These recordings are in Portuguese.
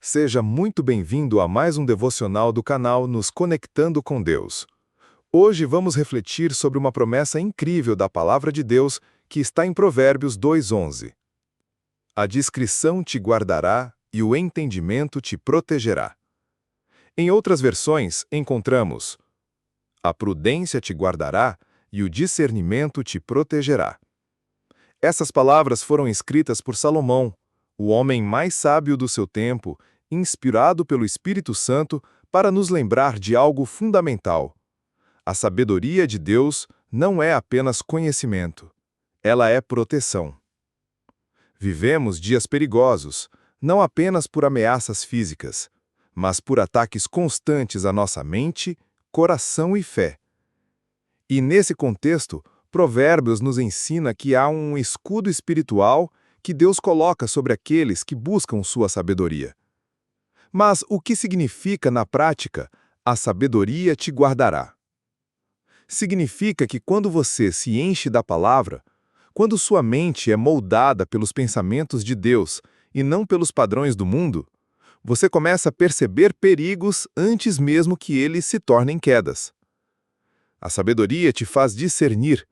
Seja muito bem-vindo a mais um devocional do canal Nos Conectando com Deus. Hoje vamos refletir sobre uma promessa incrível da Palavra de Deus que está em Provérbios 2:11. A discrição te guardará e o entendimento te protegerá. Em outras versões, encontramos: a prudência te guardará e o discernimento te protegerá. Essas palavras foram escritas por Salomão, o homem mais sábio do seu tempo, inspirado pelo Espírito Santo para nos lembrar de algo fundamental. A sabedoria de Deus não é apenas conhecimento, ela é proteção. Vivemos dias perigosos, não apenas por ameaças físicas, mas por ataques constantes à nossa mente, coração e fé. E nesse contexto, Provérbios nos ensina que há um escudo espiritual que Deus coloca sobre aqueles que buscam sua sabedoria. Mas o que significa, na prática, a sabedoria te guardará? Significa que quando você se enche da palavra, quando sua mente é moldada pelos pensamentos de Deus e não pelos padrões do mundo, você começa a perceber perigos antes mesmo que eles se tornem quedas. A sabedoria te faz discernir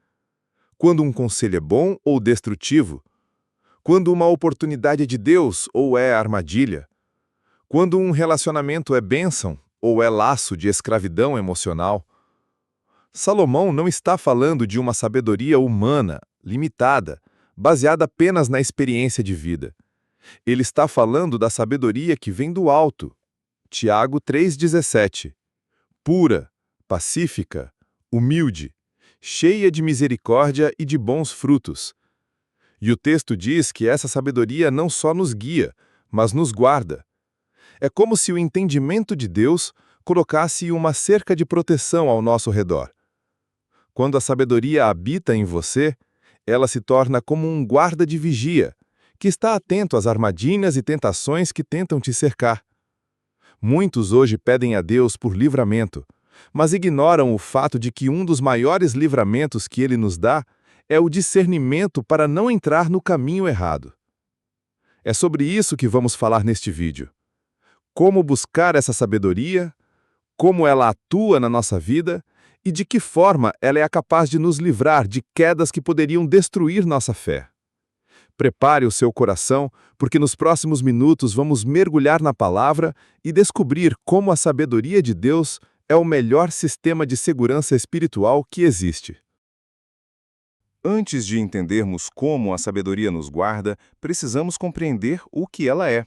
quando um conselho é bom ou destrutivo, quando uma oportunidade é de Deus ou é armadilha, quando um relacionamento é bênção ou é laço de escravidão emocional. Salomão não está falando de uma sabedoria humana, limitada, baseada apenas na experiência de vida. Ele está falando da sabedoria que vem do alto. Tiago 3,17. Pura, pacífica, humilde, cheia de misericórdia e de bons frutos. E o texto diz que essa sabedoria não só nos guia, mas nos guarda. É como se o entendimento de Deus colocasse uma cerca de proteção ao nosso redor. Quando a sabedoria habita em você, ela se torna como um guarda de vigia, que está atento às armadilhas e tentações que tentam te cercar. Muitos hoje pedem a Deus por livramento, mas ignoram o fato de que um dos maiores livramentos que Ele nos dá é o discernimento para não entrar no caminho errado. É sobre isso que vamos falar neste vídeo. Como buscar essa sabedoria, como ela atua na nossa vida e de que forma ela é capaz de nos livrar de quedas que poderiam destruir nossa fé. Prepare o seu coração, porque nos próximos minutos vamos mergulhar na palavra e descobrir como a sabedoria de Deus é o melhor sistema de segurança espiritual que existe. Antes de entendermos como a sabedoria nos guarda, precisamos compreender o que ela é.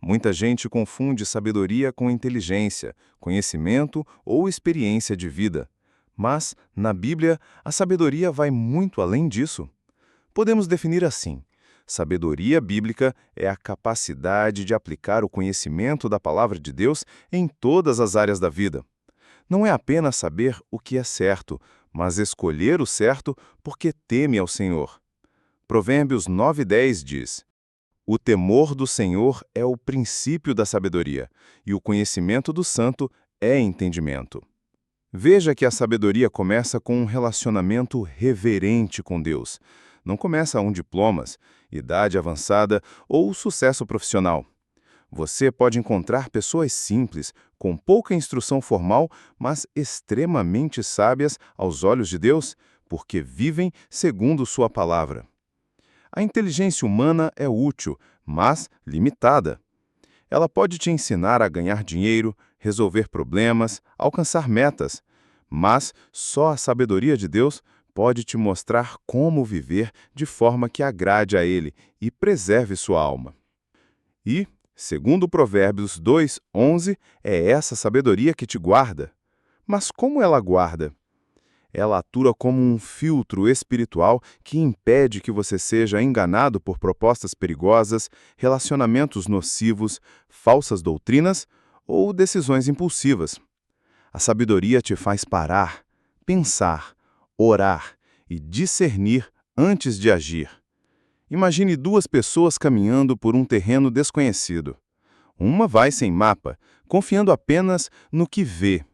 Muita gente confunde sabedoria com inteligência, conhecimento ou experiência de vida. Mas, na Bíblia, a sabedoria vai muito além disso. Podemos definir assim: sabedoria bíblica é a capacidade de aplicar o conhecimento da palavra de Deus em todas as áreas da vida. Não é apenas saber o que é certo, mas escolher o certo porque teme ao Senhor. Provérbios 9:10 diz: o temor do Senhor é o princípio da sabedoria, e o conhecimento do santo é entendimento. Veja que a sabedoria começa com um relacionamento reverente com Deus. Não começa com diplomas, idade avançada ou sucesso profissional. Você pode encontrar pessoas simples, com pouca instrução formal, mas extremamente sábias aos olhos de Deus, porque vivem segundo sua palavra. A inteligência humana é útil, mas limitada. Ela pode te ensinar a ganhar dinheiro, resolver problemas, alcançar metas, mas só a sabedoria de Deus pode te mostrar como viver de forma que agrade a Ele e preserve sua alma. E, segundo Provérbios 2:11, é essa sabedoria que te guarda. Mas como ela guarda? Ela atua como um filtro espiritual que impede que você seja enganado por propostas perigosas, relacionamentos nocivos, falsas doutrinas ou decisões impulsivas. A sabedoria te faz parar, pensar, orar e discernir antes de agir. Imagine duas pessoas caminhando por um terreno desconhecido. Uma vai sem mapa, confiando apenas no que vê.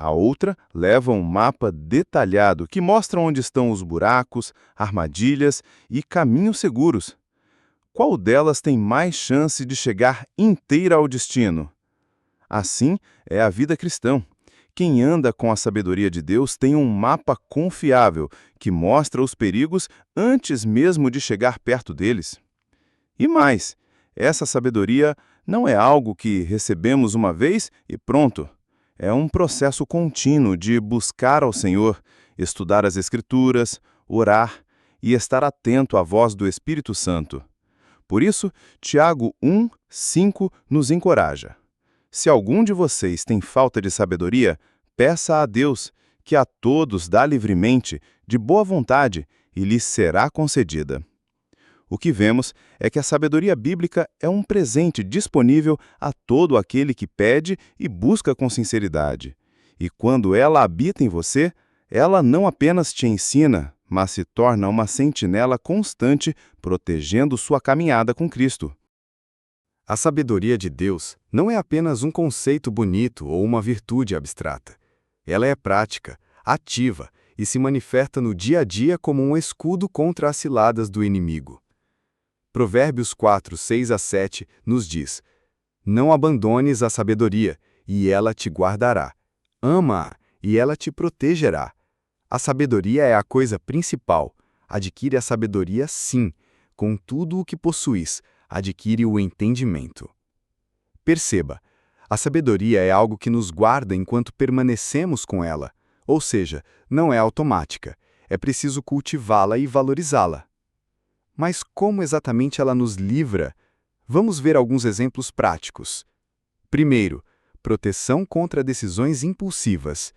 A outra leva um mapa detalhado que mostra onde estão os buracos, armadilhas e caminhos seguros. qual delas tem mais chance de chegar inteira ao destino? Assim é a vida cristã. Quem anda com a sabedoria de Deus tem um mapa confiável que mostra os perigos antes mesmo de chegar perto deles. E mais, essa sabedoria não é algo que recebemos uma vez e pronto. É um processo contínuo de buscar ao Senhor, estudar as Escrituras, orar e estar atento à voz do Espírito Santo. Por isso, Tiago 1:5 nos encoraja. Se algum de vocês tem falta de sabedoria, peça a Deus, que a todos dá livremente, de boa vontade, e lhes será concedida. O que vemos é que a sabedoria bíblica é um presente disponível a todo aquele que pede e busca com sinceridade. E quando ela habita em você, ela não apenas te ensina, mas se torna uma sentinela constante, protegendo sua caminhada com Cristo. A sabedoria de Deus não é apenas um conceito bonito ou uma virtude abstrata. Ela é prática, ativa e se manifesta no dia a dia como um escudo contra as ciladas do inimigo. Provérbios 4:6-7 nos diz: Não abandones a sabedoria, e ela te guardará. Ama-a, e ela te protegerá. A sabedoria é a coisa principal. Adquire a sabedoria, sim. Com tudo o que possuis, adquire o entendimento. Perceba, a sabedoria é algo que nos guarda enquanto permanecemos com ela. Ou seja, não é automática. É preciso cultivá-la e valorizá-la. Mas como exatamente ela nos livra? Vamos ver alguns exemplos práticos. Primeiro, proteção contra decisões impulsivas.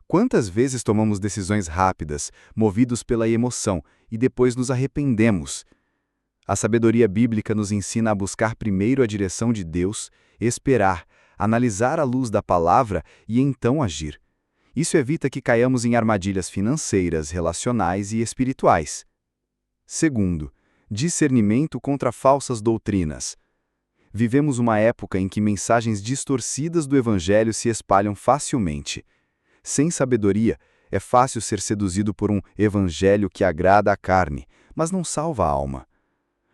Quantas vezes tomamos decisões rápidas, movidos pela emoção, e depois nos arrependemos? A sabedoria bíblica nos ensina a buscar primeiro a direção de Deus, esperar, analisar à luz da palavra e então agir. Isso evita que caiamos em armadilhas financeiras, relacionais e espirituais. Segundo, discernimento contra falsas doutrinas. Vivemos uma época em que mensagens distorcidas do Evangelho se espalham facilmente. Sem sabedoria, é fácil ser seduzido por um Evangelho que agrada à carne, mas não salva a alma.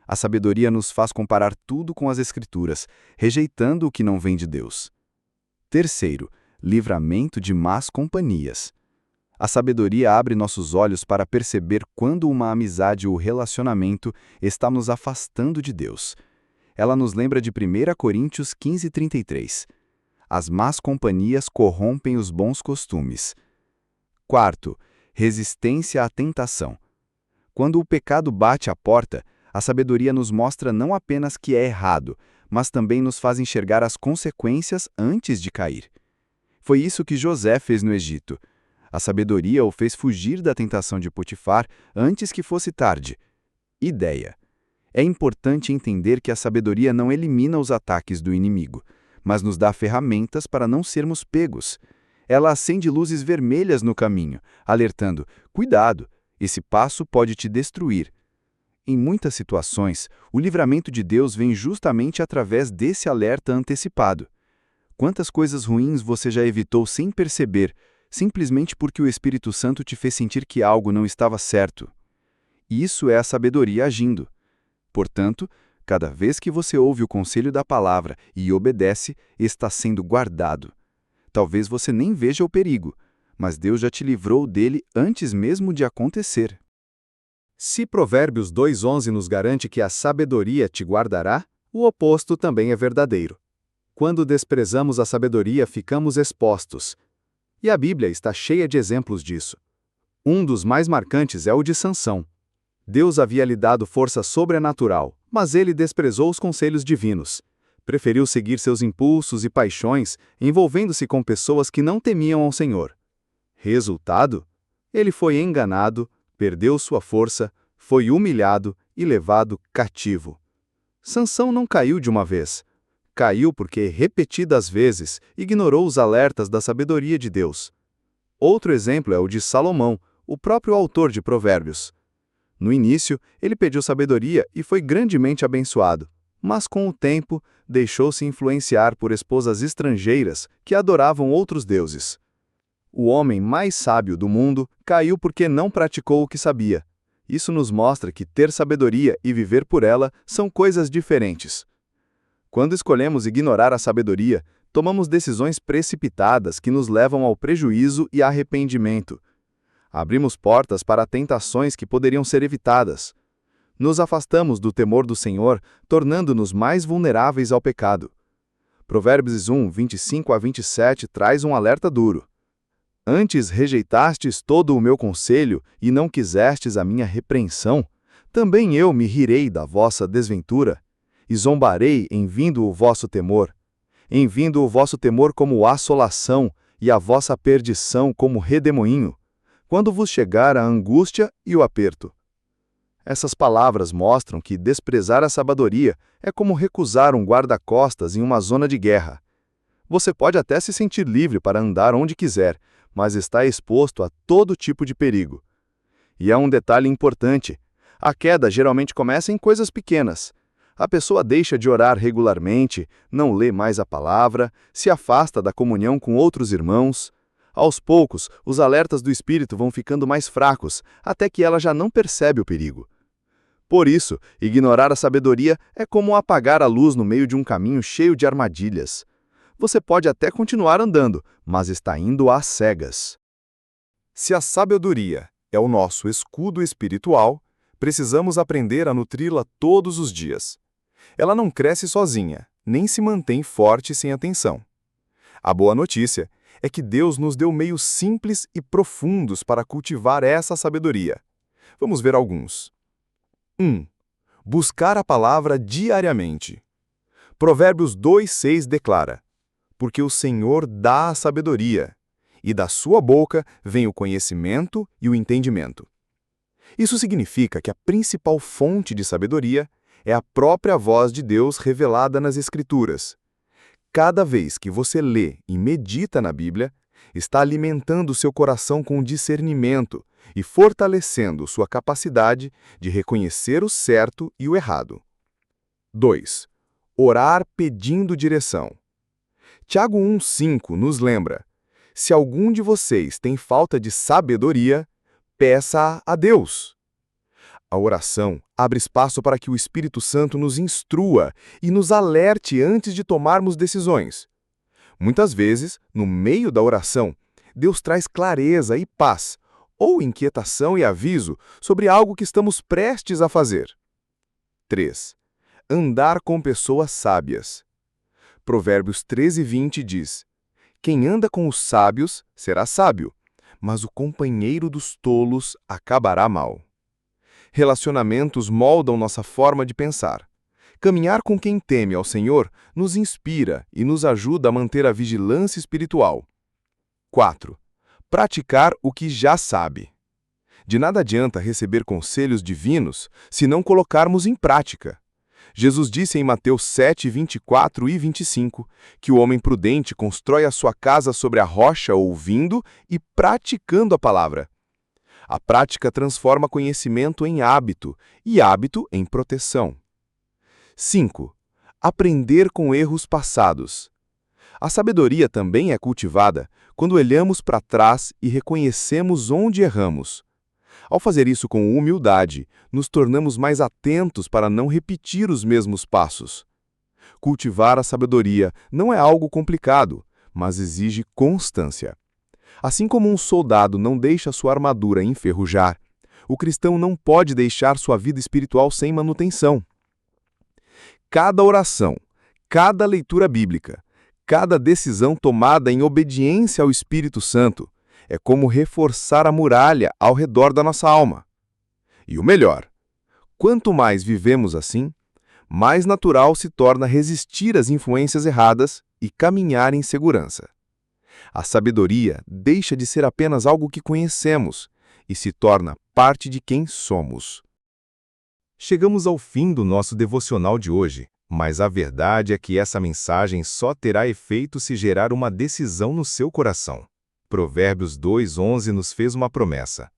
A sabedoria nos faz comparar tudo com as Escrituras, rejeitando o que não vem de Deus. Terceiro, livramento de más companhias. A sabedoria abre nossos olhos para perceber quando uma amizade ou relacionamento está nos afastando de Deus. Ela nos lembra de 1 Coríntios 15:33. As más companhias corrompem os bons costumes. Quarto, resistência à tentação. Quando o pecado bate à porta, a sabedoria nos mostra não apenas que é errado, mas também nos faz enxergar as consequências antes de cair. Foi isso que José fez no Egito. A sabedoria o fez fugir da tentação de Potifar antes que fosse tarde. Ideia. É importante entender que a sabedoria não elimina os ataques do inimigo, mas nos dá ferramentas para não sermos pegos. Ela acende luzes vermelhas no caminho, alertando: cuidado, esse passo pode te destruir. Em muitas situações, o livramento de Deus vem justamente através desse alerta antecipado. Quantas coisas ruins você já evitou sem perceber, simplesmente porque o Espírito Santo te fez sentir que algo não estava certo? Isso é a sabedoria agindo. Portanto, cada vez que você ouve o conselho da palavra e obedece, está sendo guardado. Talvez você nem veja o perigo, mas Deus já te livrou dele antes mesmo de acontecer. Se Provérbios 2:11 nos garante que a sabedoria te guardará, o oposto também é verdadeiro. Quando desprezamos a sabedoria, ficamos expostos. E a Bíblia está cheia de exemplos disso. Um dos mais marcantes é o de Sansão. Deus havia lhe dado força sobrenatural, mas ele desprezou os conselhos divinos. Preferiu seguir seus impulsos e paixões, envolvendo-se com pessoas que não temiam ao Senhor. Resultado? Ele foi enganado, perdeu sua força, foi humilhado e levado cativo. Sansão não caiu de uma vez. Caiu porque, repetidas vezes, ignorou os alertas da sabedoria de Deus. Outro exemplo é o de Salomão, o próprio autor de Provérbios. No início, ele pediu sabedoria e foi grandemente abençoado, mas com o tempo, deixou-se influenciar por esposas estrangeiras que adoravam outros deuses. O homem mais sábio do mundo caiu porque não praticou o que sabia. Isso nos mostra que ter sabedoria e viver por ela são coisas diferentes. Quando escolhemos ignorar a sabedoria, tomamos decisões precipitadas que nos levam ao prejuízo e arrependimento. Abrimos portas para tentações que poderiam ser evitadas. Nos afastamos do temor do Senhor, tornando-nos mais vulneráveis ao pecado. Provérbios 1, 25 a 27 traz um alerta duro. Antes rejeitastes todo o meu conselho e não quisestes a minha repreensão, também eu me rirei da vossa desventura, e zombarei em vindo o vosso temor. Em vindo o vosso temor como assolação, e a vossa perdição como redemoinho, quando vos chegar a angústia e o aperto. Essas palavras mostram que desprezar a sabedoria é como recusar um guarda-costas em uma zona de guerra. Você pode até se sentir livre para andar onde quiser, mas está exposto a todo tipo de perigo. E há um detalhe importante: a queda geralmente começa em coisas pequenas. A pessoa deixa de orar regularmente, não lê mais a palavra, se afasta da comunhão com outros irmãos. Aos poucos, os alertas do espírito vão ficando mais fracos, até que ela já não percebe o perigo. Por isso, ignorar a sabedoria é como apagar a luz no meio de um caminho cheio de armadilhas. Você pode até continuar andando, mas está indo às cegas. Se a sabedoria é o nosso escudo espiritual, precisamos aprender a nutri-la todos os dias. Ela não cresce sozinha, nem se mantém forte sem atenção. A boa notícia é que Deus nos deu meios simples e profundos para cultivar essa sabedoria. Vamos ver alguns. 1. Buscar a palavra diariamente. Provérbios 2:6 declara: porque o Senhor dá a sabedoria, e da sua boca vem o conhecimento e o entendimento. Isso significa que a principal fonte de sabedoria é a própria voz de Deus revelada nas Escrituras. Cada vez que você lê e medita na Bíblia, está alimentando seu coração com discernimento e fortalecendo sua capacidade de reconhecer o certo e o errado. 2. Orar pedindo direção. Tiago 1,5 nos lembra: se algum de vocês tem falta de sabedoria, peça a Deus. A oração abre espaço para que o Espírito Santo nos instrua e nos alerte antes de tomarmos decisões. Muitas vezes, no meio da oração, Deus traz clareza e paz, ou inquietação e aviso sobre algo que estamos prestes a fazer. 3. Andar com pessoas sábias. Provérbios 13:20 diz: quem anda com os sábios será sábio, mas o companheiro dos tolos acabará mal. Relacionamentos moldam nossa forma de pensar. Caminhar com quem teme ao Senhor nos inspira e nos ajuda a manter a vigilância espiritual. 4. Praticar o que já sabe. De nada adianta receber conselhos divinos se não colocarmos em prática. Jesus disse em Mateus 7:24 e 25 que o homem prudente constrói a sua casa sobre a rocha ouvindo e praticando a palavra. A prática transforma conhecimento em hábito e hábito em proteção. 5. Aprender com erros passados. A sabedoria também é cultivada quando olhamos para trás e reconhecemos onde erramos. Ao fazer isso com humildade, nos tornamos mais atentos para não repetir os mesmos passos. Cultivar a sabedoria não é algo complicado, mas exige constância. Assim como um soldado não deixa sua armadura enferrujar, o cristão não pode deixar sua vida espiritual sem manutenção. Cada oração, cada leitura bíblica, cada decisão tomada em obediência ao Espírito Santo é como reforçar a muralha ao redor da nossa alma. E o melhor, quanto mais vivemos assim, mais natural se torna resistir às influências erradas e caminhar em segurança. A sabedoria deixa de ser apenas algo que conhecemos e se torna parte de quem somos. Chegamos ao fim do nosso devocional de hoje, mas a verdade é que essa mensagem só terá efeito se gerar uma decisão no seu coração. Provérbios 2:11 nos fez uma promessa: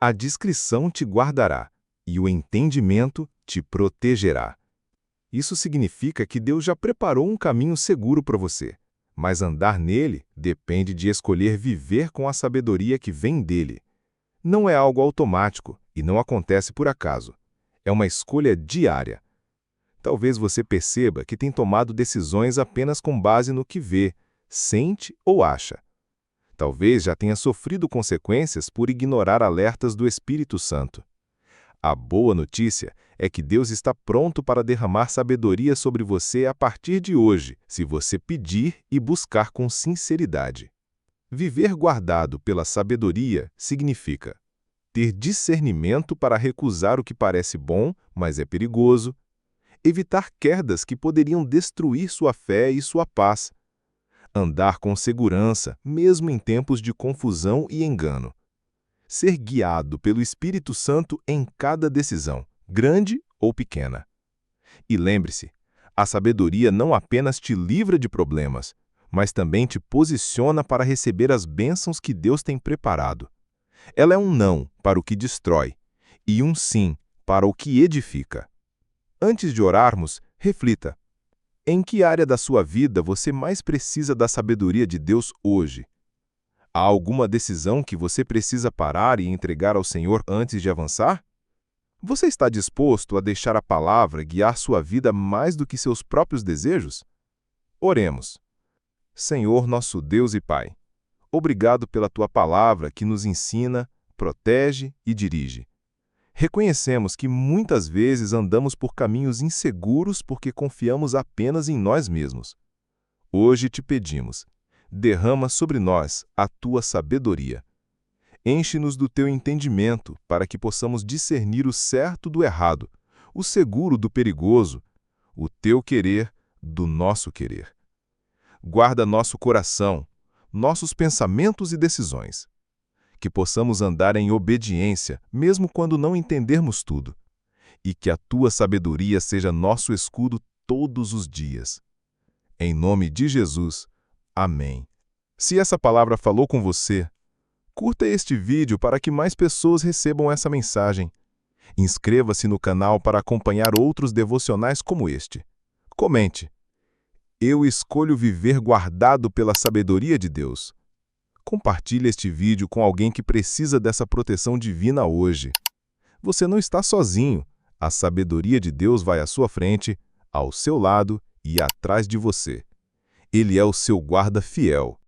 a discrição te guardará e o entendimento te protegerá. Isso significa que Deus já preparou um caminho seguro para você, mas andar nele depende de escolher viver com a sabedoria que vem dele. Não é algo automático, E não acontece por acaso. É uma escolha diária. Talvez você perceba que tem tomado decisões apenas com base no que vê, sente ou acha. Talvez já tenha sofrido consequências por ignorar alertas do Espírito Santo. A boa notícia é que Deus está pronto para derramar sabedoria sobre você a partir de hoje, se você pedir e buscar com sinceridade. Viver guardado pela sabedoria significa ter discernimento para recusar o que parece bom, mas é perigoso, evitar quedas que poderiam destruir sua fé e sua paz, andar com segurança, mesmo em tempos de confusão e engano, ser guiado pelo Espírito Santo em cada decisão, grande ou pequena. E lembre-se, a sabedoria não apenas te livra de problemas, mas também te posiciona para receber as bênçãos que Deus tem preparado. Ela é um não para o que destrói e um sim para o que edifica. Antes de orarmos, reflita: em que área da sua vida você mais precisa da sabedoria de Deus hoje? Há alguma decisão que você precisa parar e entregar ao Senhor antes de avançar? Você está disposto a deixar a palavra guiar sua vida mais do que seus próprios desejos? Oremos. Senhor, nosso Deus e Pai, obrigado pela Tua palavra que nos ensina, protege e dirige. Reconhecemos que muitas vezes andamos por caminhos inseguros porque confiamos apenas em nós mesmos. Hoje te pedimos, derrama sobre nós a Tua sabedoria. Enche-nos do Teu entendimento para que possamos discernir o certo do errado, o seguro do perigoso, o Teu querer do nosso querer. Guarda nosso coração, nossos pensamentos e decisões. Que possamos andar em obediência, mesmo quando não entendermos tudo. E que a Tua sabedoria seja nosso escudo todos os dias. Em nome de Jesus. Amém. Se essa palavra falou com você, curta este vídeo para que mais pessoas recebam essa mensagem. Inscreva-se no canal para acompanhar outros devocionais como este. Comente: eu escolho viver guardado pela sabedoria de Deus. Compartilhe este vídeo com alguém que precisa dessa proteção divina hoje. Você não está sozinho. A sabedoria de Deus vai à sua frente, ao seu lado e atrás de você. Ele é o seu guarda fiel.